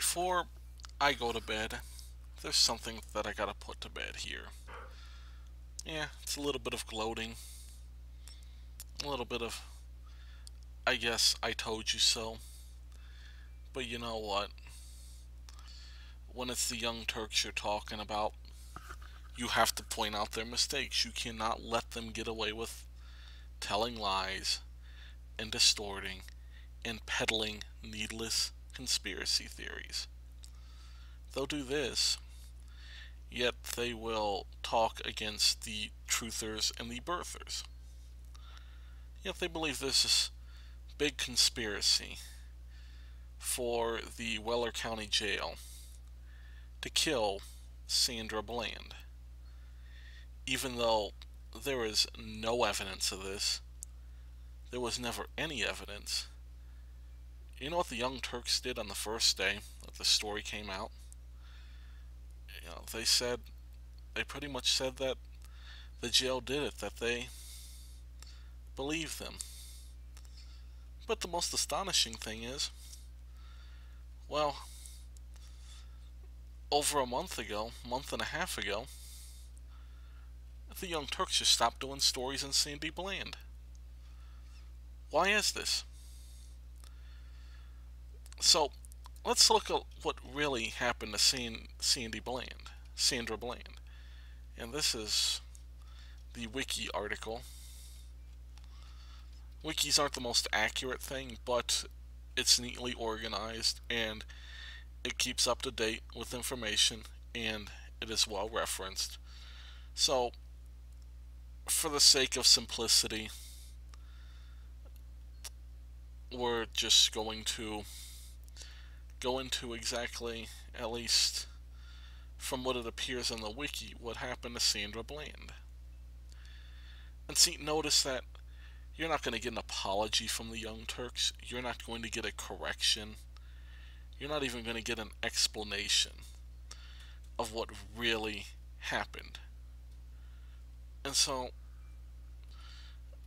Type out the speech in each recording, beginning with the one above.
Before I go to bed, there's something that I gotta put to bed here. Yeah, it's a little bit of gloating, a little bit of, I guess I told you so. But you know what? When it's the young Turks you're talking about, you have to point out their mistakes. You cannot let them get away with telling lies and distorting and peddling needless conspiracy theories. They'll do this, yet they will talk against the truthers and the birthers. Yet they believe there's this big conspiracy for the Weller County Jail to kill Sandra Bland, even though there is no evidence of this. There was never any evidence. You know what the Young Turks did on the first day that the story came out? They pretty much said that the jail did it, that they believed them. But the most astonishing thing is, well, over a month ago, month and a half ago, the Young Turks just stopped doing stories on Sandy Bland. Why is this? So, let's look at what really happened to Sandy Bland, Sandra Bland. And this is the wiki article. Wikis aren't the most accurate thing, but it's neatly organized and it keeps up to date with information and it is well referenced. So, for the sake of simplicity, we're just going to go into exactly, at least from what it appears on the wiki, what happened to Sandra Bland. And see, notice that you're not going to get an apology from the Young Turks. You're not going to get a correction. You're not even going to get an explanation of what really happened. And so,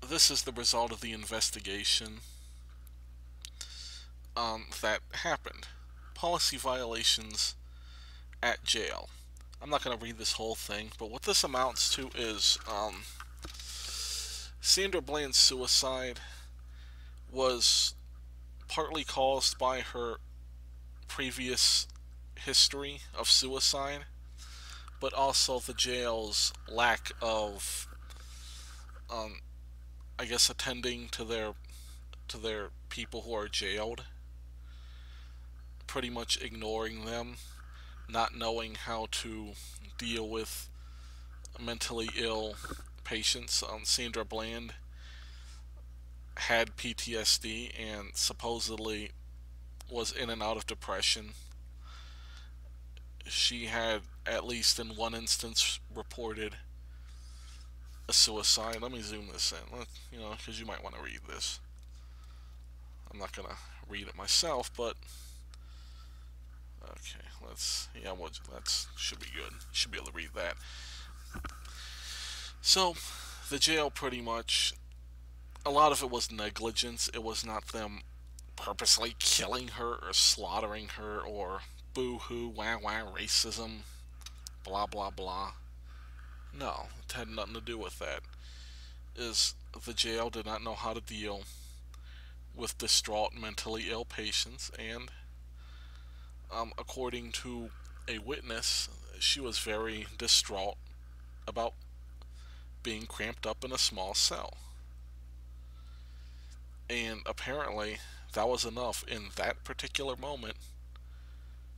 this is the result of the investigation that happened. Policy violations at jail. I'm not going to read this whole thing, but what this amounts to is Sandra Bland's suicide was partly caused by her previous history of suicide, but also the jail's lack of, I guess, attending to their people who are jailed, pretty much ignoring them, not knowing how to deal with mentally ill patients. Sandra Bland had PTSD and supposedly was in and out of depression. She had, at least in one instance, reported a suicide. Let me zoom this in, because you might want to read this. I'm not gonna read it myself, but okay, that should be good. Should be able to read that. So, the jail pretty much, a lot of it was negligence. It was not them purposely killing her or slaughtering her or boo-hoo, wah-wah, racism, blah blah blah. No, it had nothing to do with that. Is the jail did not know how to deal with distraught mentally ill patients, and according to a witness, she was very distraught about being cramped up in a small cell. And apparently, that was enough in that particular moment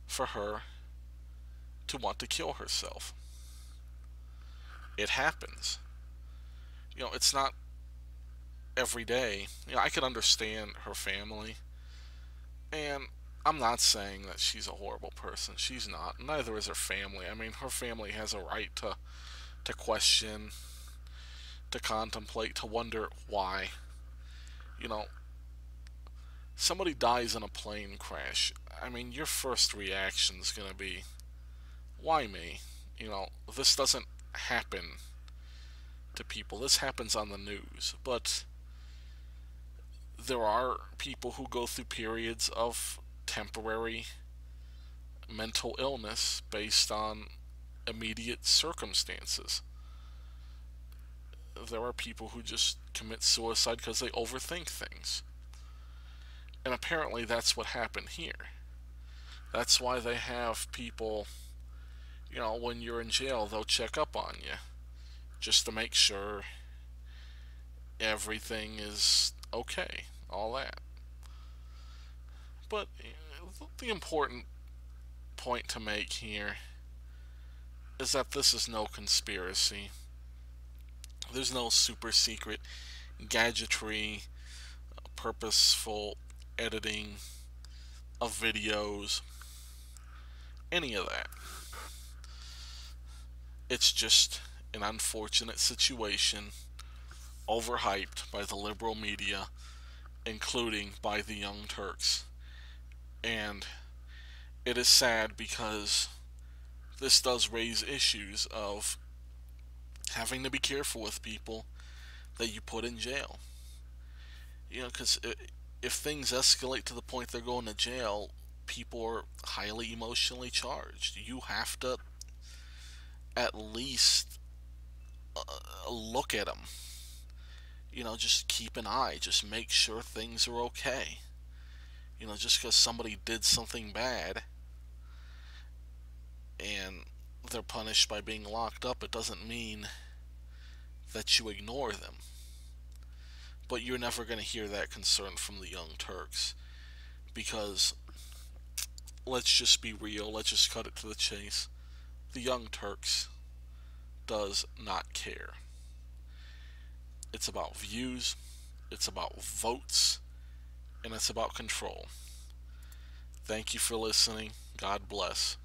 for her to want to kill herself. It happens. It's not every day. I can understand her family, and I'm not saying that she's a horrible person. She's not. Neither is her family. I mean, her family has a right to question, to contemplate, to wonder why. Somebody dies in a plane crash. I mean, your first reaction's gonna be, why me? This doesn't happen to people. This happens on the news. But there are people who go through periods of temporary mental illness based on immediate circumstances. There are people who just commit suicide because they overthink things. And apparently that's what happened here. That's why they have people, when you're in jail, they'll check up on you just to make sure everything is okay, all that. But the important point to make here is that this is no conspiracy. There's no super secret gadgetry, purposeful editing of videos, any of that. It's just an unfortunate situation, overhyped by the liberal media, including by the Young Turks. And it is sad because this does raise issues of having to be careful with people that you put in jail. Because if things escalate to the point they're going to jail, people are highly emotionally charged. You have to at least look at them. Just keep an eye. Just make sure things are okay. Just because somebody did something bad and they're punished by being locked up, it doesn't mean that you ignore them. But you're never going to hear that concern from the Young Turks because, let's just be real, let's just cut it to the chase. The Young Turks does not care. It's about views, it's about votes, and it's about control. Thank you for listening. God bless.